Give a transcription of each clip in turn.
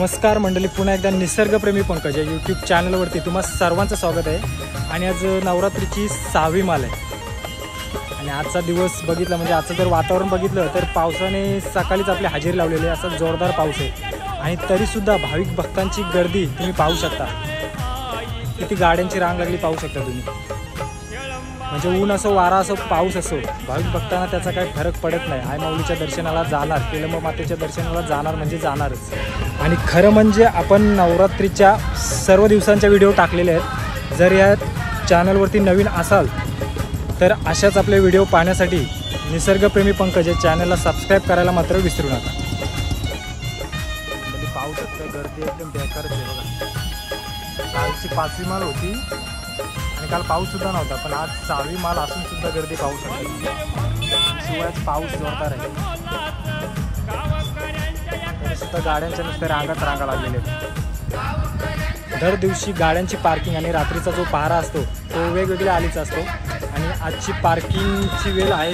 नमस्कार मंडळी, पुन्हा एकदा निसर्गप्रेमी पंकज या यूट्यूब चॅनलवरती तुम्हा सर्वांचं स्वागत आहे। आणि आज नवरात्रीची 6वी माल आहे आणि आजचा दिवस बघितला म्हणजे आजचं जर वातावरण बघितलं तर पावसाने सकाळीच आपली हजेरी लावलेली आहे। असा जोरदार पाऊस आहे आणि तरीसुद्धा भाविक भक्तांची गर्दी तुम्ही पाहू शकता। किती गाड्यांची रांग लागली पाहू शकता तुम्ही। म्हणजे ऊन असो, वारा असो, पाऊस असो, भाविक भक्तांना त्याचा काही फरक पडत नाही। आई माऊलीच्या दर्शनाला जाणार, केलंब मातेच्या दर्शनाला जाणार म्हणजे जाणारच। आणि खरं म्हणजे आपण नवरात्रीच्या सर्व दिवसांच्या व्हिडिओ टाकलेले आहेत। जर या चॅनलवरती नवीन असाल तर अशाच आपले व्हिडिओ पाहण्यासाठी निसर्गप्रेमी पंकज या चॅनलला सबस्क्राईब करायला मात्र विसरू नका। म्हणजे पाहू शकता गर्दी एकदम बेकारच आहे बघा। कालची 5वी माल होती आणि काल पाऊससुद्धा नव्हता, पण आज 6वी माल असून सुद्धा गर्दी पाहू शकता। शिवायच पाऊस जोरदार आहे, नुसतं गाड्यांच्या नुसत्या रांगात रांगा लागलेल्या आहेत। दर दिवशी गाड्यांची पार्किंग आणि रात्रीचा जो पहारा असतो तो वेगवेगळ्या आलीचा असतो। आणि आजची पार्किंगची वेळ आहे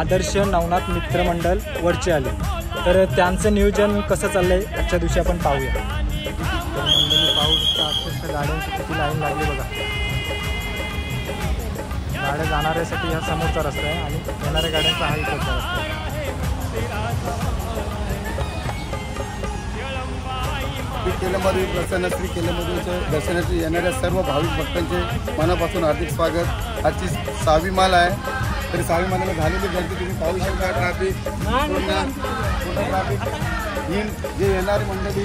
आदर्श नवनाथ मित्रमंडळ वरची आली, तर त्यांचं नियोजन कसं चाललंय आजच्या दिवशी आपण पाहूया। तर मंडळी पाहू शकता अक्षरशः गाड्यांची किती लाईन लागली बघा। गाड्या जाणाऱ्यासाठी हा समोरचा रस्ता आहे आणि येणाऱ्या गाड्यांचा हा इकडचा रस्ता आहे। केलंबदेवी प्रसन्न श्री केलंबदेवीच्या दर्शनासाठी येणाऱ्या सर्व भाविक भक्तांचे मनापासून हार्दिक स्वागत। आजची 6वी माल आहे, तरी 6वी मालाला झालेली गर्दी तुम्ही पाहू शकता। ट्रॅफिक पूर्ण ट्रॅफिक जे येणारी मंडळी,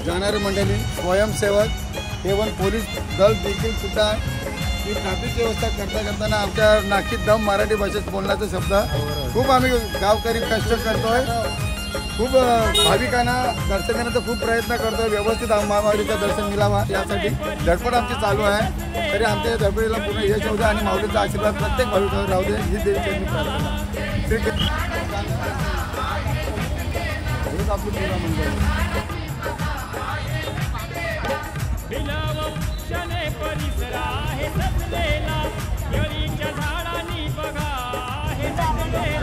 जाणारी मंडळी, स्वयंसेवक एवं पोलीस दल देखील सुद्धा ही ट्रॅफिकची व्यवस्था करताना आमच्या नाकीत दम मराठी भाषेत बोलण्याचा शब्द खूप आम्ही गावकरी कष्ट करतोय। खूप भाविकांना दर्शन देण्याचा खूप प्रयत्न करतोय। व्यवस्थित माऊलीचं दर्शन मिळावा यासाठी धडपड आमची चालू आहे। तरी आमच्या धडपडीला पूर्ण यश होऊ दे आणि माऊलीचा आशीर्वाद प्रत्येक भाविकावर राहू दे ही देवीची मी प्रार्थना। ठीक आहे, हेच आपली पूर्ण मंडळ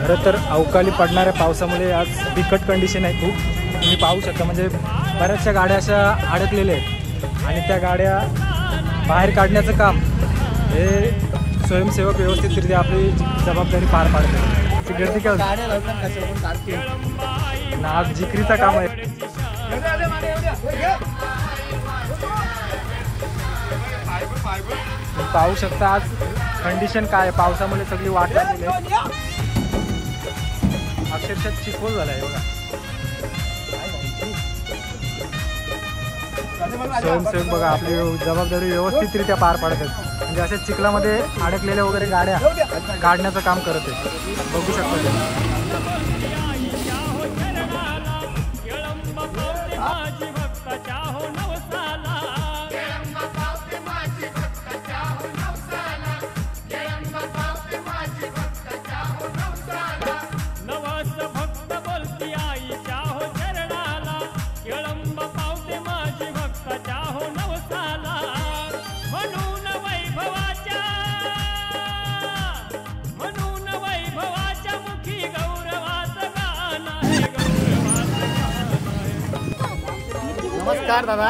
खरं तर अवकाळी पडणाऱ्या पावसामुळे आज बिकट कंडिशन आहे खूप। तुम्ही पाहू शकता म्हणजे बऱ्याचशा गाड्या अशा अडकलेल्या आहेत आणि त्या गाड्या बाहेर काढण्याचं काम हे स्वयंसेवक व्यवस्थितरित्या आपली जबाबदारी पार पाडतात। ती गर्दी काय ना आज जिकरीचं काम आहे। पाहू शकता आज कंडिशन काय आहे, पावसामुळे सगळी वाट लागलेली आहे। अक्षरशः चिखल झाला आहे बघा। स्वयंसेवक बघा आपली जबाबदारी व्यवस्थितरित्या पार पाडतात। म्हणजे अशा चिखलामध्ये अडकलेल्या वगैरे गाड्या काढण्याचं काम करत आहे, बघू शकता। नमस्कार दादा,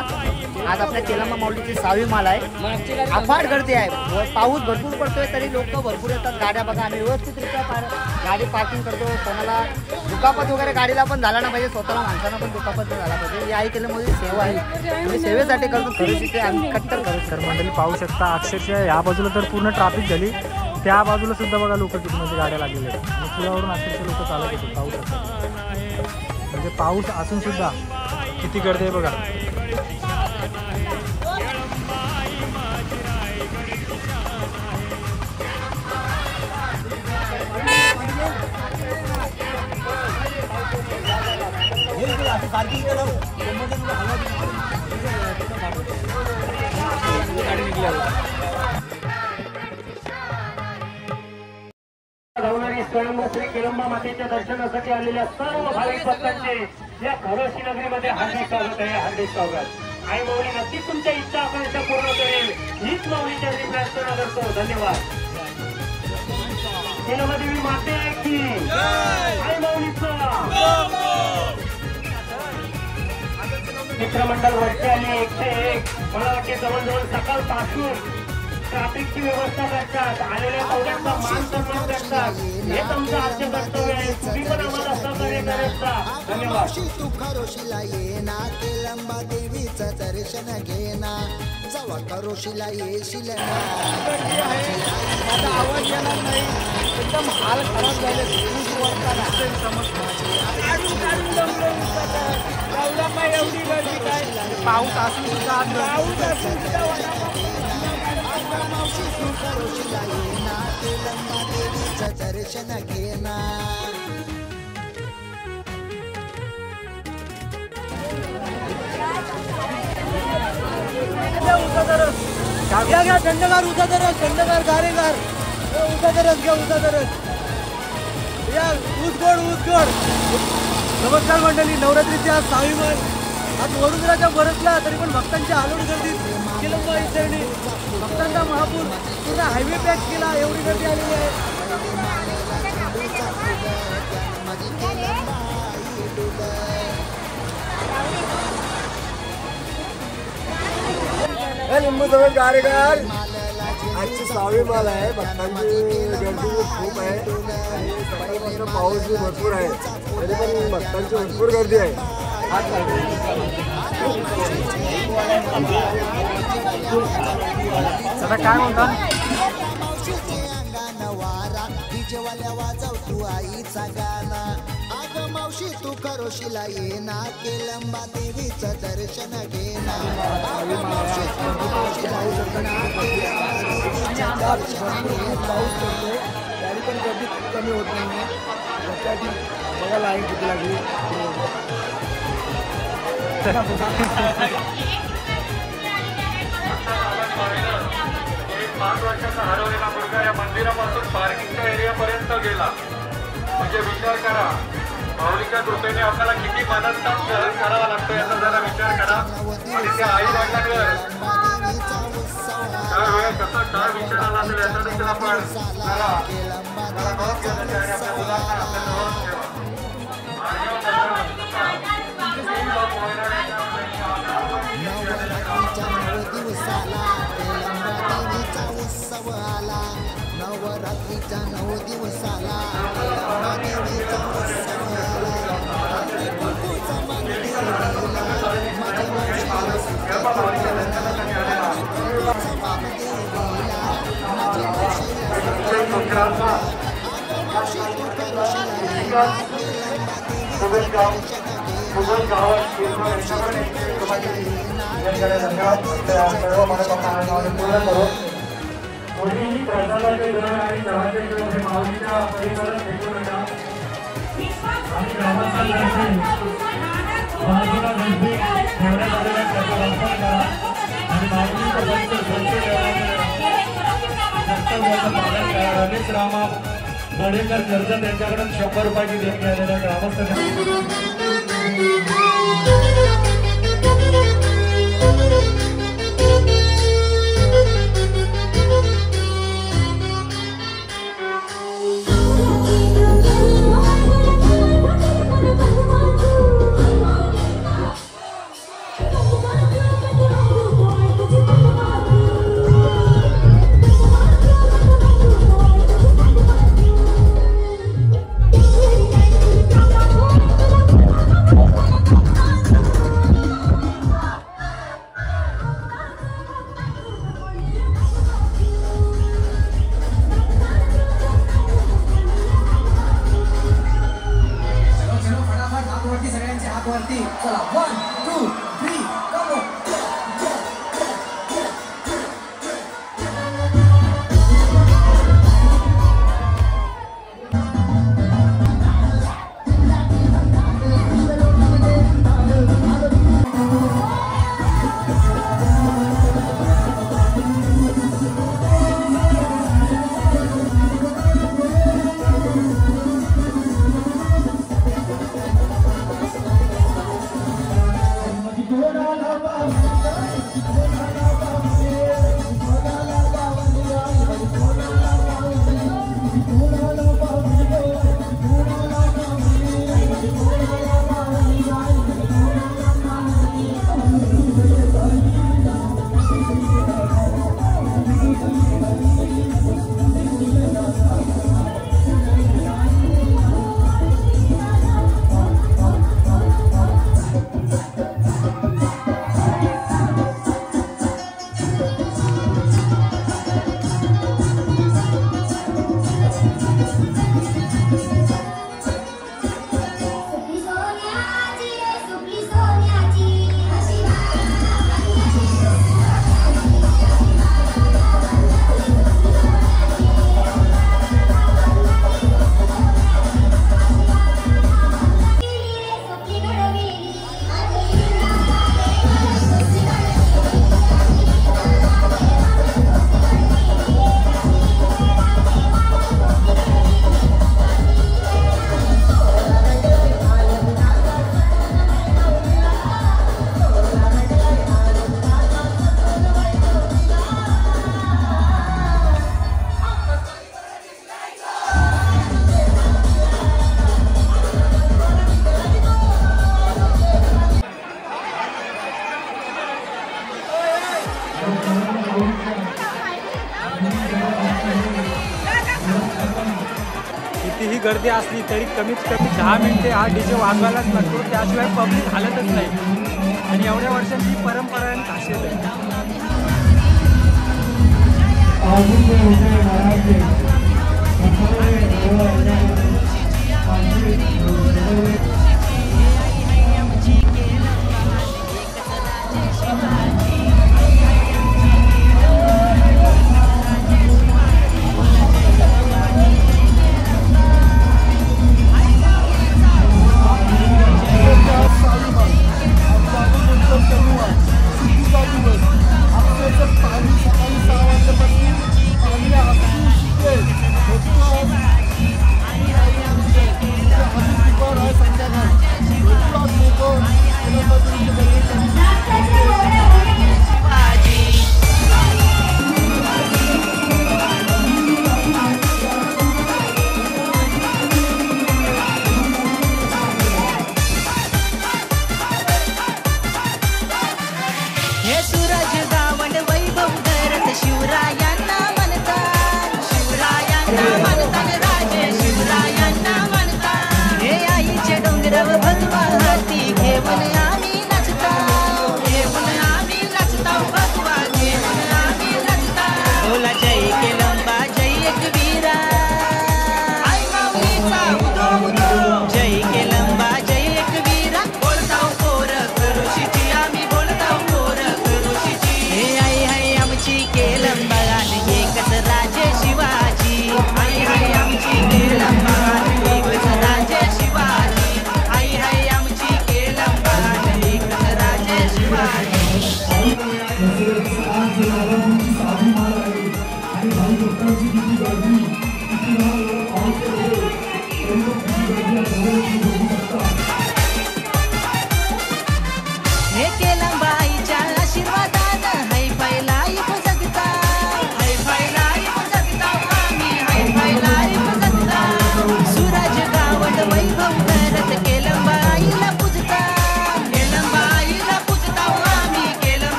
आज आपल्या केलंब माऊलीची 6वी माल आहे। अफाट गर्दी आहे, पाऊस भरपूर पडतोय तरी लोक भरपूर येतात। गाड्या बघा आम्ही व्यवस्थितरित्या गाडी पार्किंग करतो। कोणाला दुखापत वगैरे गाडीला पण झाला ना पाहिजे, स्वतःला माणसांना पण दुखापत नाही झाला पाहिजे। ही आई केलंबची सेवा आहे, तुम्ही सेवेसाठी करतो खरंच आम्ही कट्टर करू। तर मंडळी पाहू शकता अक्षरशः या बाजूला तर पूर्ण ट्रॅफिक झाली, त्या बाजूला सुद्धा बघा लोक किती म्हणजे गाड्या लागलेल्या आहेत आणि पुलावरून अक्षरशः लोक चालत होते पाहू शकता। म्हणजे पाऊस असून सुद्धा किती गर्दी आहे बघा। स्वयंभू श्री केलंब मातेच्या दर्शनासाठी आलेल्या सर्व भाविक भक्तांचे या खरोशी नगरीमध्ये हार्दिक स्वागत आहे, हार्दिक स्वागत। आई माऊली नक्कीच तुमच्या इच्छा आकांक्षा पूर्ण करेल हीच माऊलीच्या प्रार्थना करतो। धन्यवाद। केलंबदेवी माते आहे की आई माऊलीचा मित्र मित्रमंडळ वरती आली 101. मला वाटते जवळजवळ सकाळपासून ट्रॅफिकची व्यवस्था करतात, आलेल्या पाहुण्यांचा मान सन्मान करतात. हे तुमचं आजचे कर्तव्य आहे. तुम्ही पण आम्हाला सहकार्य करत जा. धन्यवाद. तू खरोशीला येना केलंबा देवीचं दर्शन घेना जवा खरोशीला येशील ना. माझा आवाज येणार नाही, एकदम हाल खराब झाले. एवढी गर्दी काय, पाऊस असून सुद्धा मावशी तू खरोशीला येना केलंबा देवीचं दर्शन घेना. घ्या थंडगार उसाचा रस, थंडगार गारेगार उसाचा रस घ्या, उसाचा रस या. ऊस गोड. नमस्कार मंडळी, नवरात्रीच्या 6वी मान आज वडोदराच्या बरसला तरी पण भक्तांच्या आलोड गर्दीत केलंबा इतरणी भक्तांचा महापूर पूर्ण हायवे पॅक केला. एवढी गर्दी आलेली आहे. लिंबू समेत गारेगार आजची 6वी माल आहे. भक्तांची गर्दी खूप आहे आणि सकाळपासून पाऊस बी भरपूर आहे, तरी पण भक्तांची भरपूर गर्दी आहे. आता काय म्हणता? डीजेवाल्या वाजव तू आईचा गाना. अगं मावशी तू खरोशीला येना केलंबा देवीचं दर्शन घेना. अगं मावशी तू खरोशीला येना केलंबा देवीचं दर्शन घेना. पाऊस पडतोय तरी पण गर्दी कमी होत नाही. लक्षात बघा लाईन किती लागली. एक 5 वर्षाचा हरवलेला मुलगा या मंदिरापासून पार्किंगच्या एरियापर्यंत गेला. म्हणजे विचार करा, माऊलीच्या कृपेने आपल्याला किती मनस्ताप सहन करावा लागतो याचा जरा विचार करा. आणि त्या आई वडिलांवर त्यावेळेस कसं काय विचार आला असेल याचा देखील आपण जरा नोंद घेण्याची आणि आपल्या मुलांना आपल्या जवळ ठेवा. नवरात्रीच्या 9 दिवसाला केलंबा देवीचा उत्सव आला. कुंकूचा मंदिर गेला माझ्या मावशीला कुंकूचा मंदिर गेला माझ्या मावशीला. मावशी तू खरोशीला येना केलंबा देवीचं दर्शन कोणीही प्रसादाचे घर आणि चहाचे घर हे माऊलीच्या परिसरात भेटू नका. आणि ग्रामस्थांतर्फे बाजूला नजदीक ठेवण्यात आलेल्या त्याचा वापर करा आणि माऊलीचा परिसर स्वच्छ ठेवण्याचं पालन करा. रमेश रामा बडेकर कर्जत यांच्याकडून 100 रुपयाची देणगी आलेल्या ग्रामस्थांना कितीही गर्दी असली तरी कमीत कमी 10 मिनिटे हा DJ वाजवायलाच लागतो, त्याशिवाय पब्लिक हालतच नाही. आणि एवढ्या वर्षांची परंपरा आणि खासियत आहे.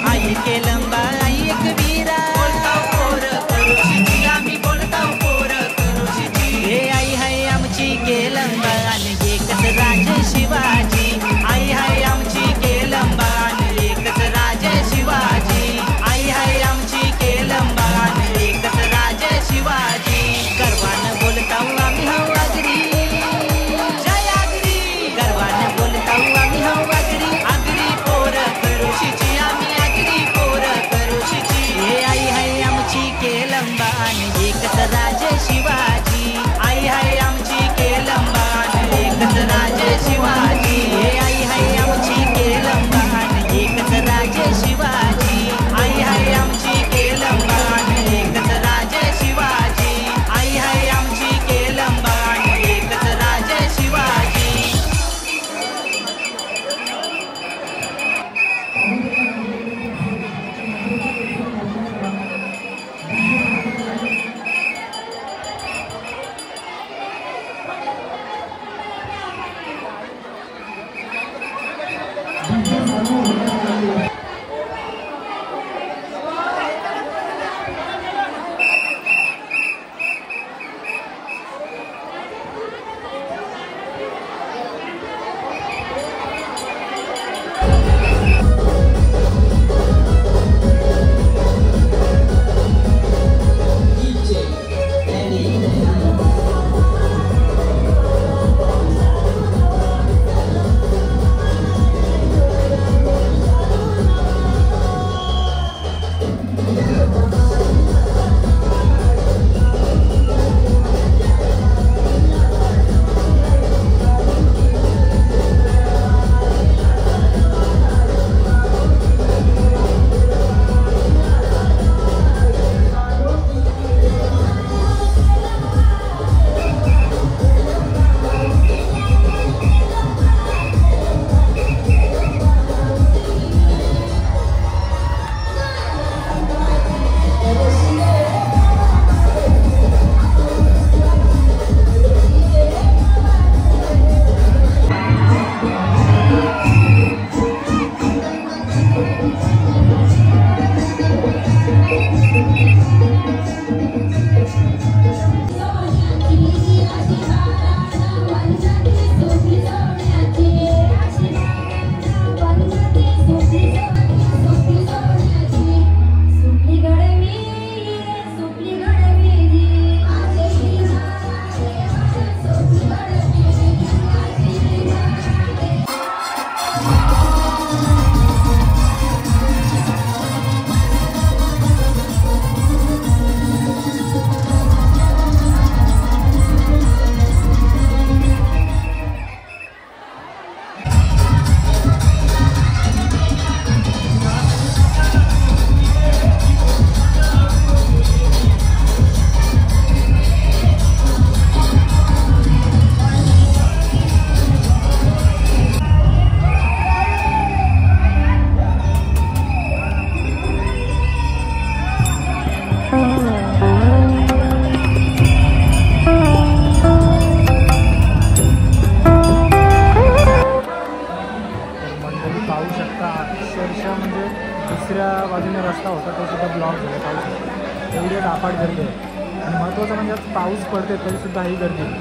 आई केलंबा आई एक वीरा बाजूने रस्ता होता तो सुद्धा ब्लॉक झाला पाऊस एवढी एक अफाट गर्दी आहे. आणि महत्त्वाचं म्हणजे आज पाऊस पडते तरीसुद्धा ही गर्दी.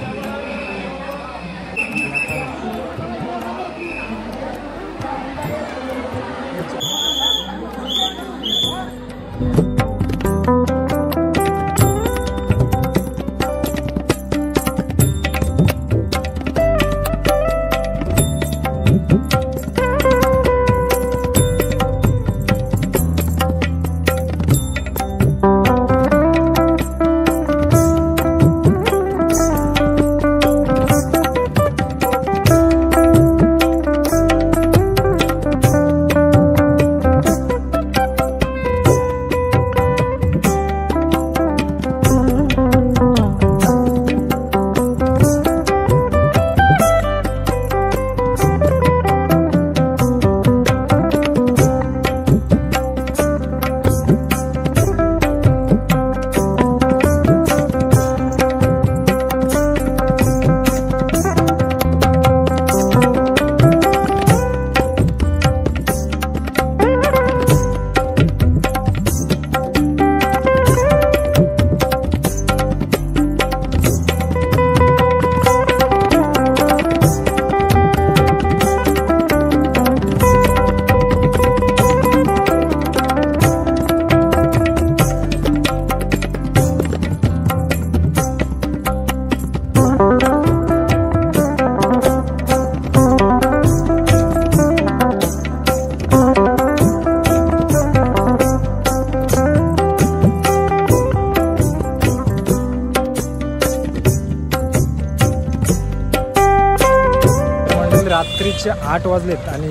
रात्रीचे 8 वाजलेत आणि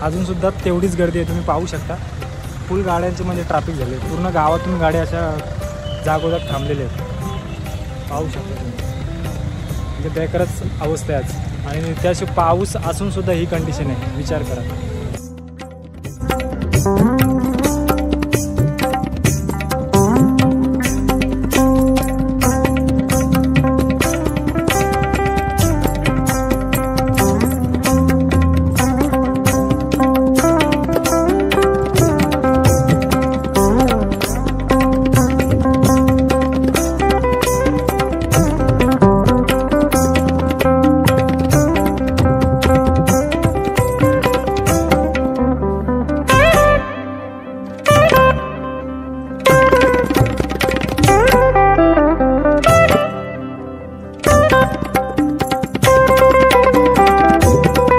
अजूनसुद्धा तेवढीच गर्दी आहे. तुम्ही पाहू शकता फुल गाड्यांचे म्हणजे ट्रॅफिक झाले. पूर्ण गावातून गाड्या अशा जागोजाग थांबलेल्या आहेत. पाहू शकता तुम्ही म्हणजे बेकारच अवस्था आहे आज. आणि त्याशी पाऊस असूनसुद्धा ही कंडिशन आहे. विचार करा.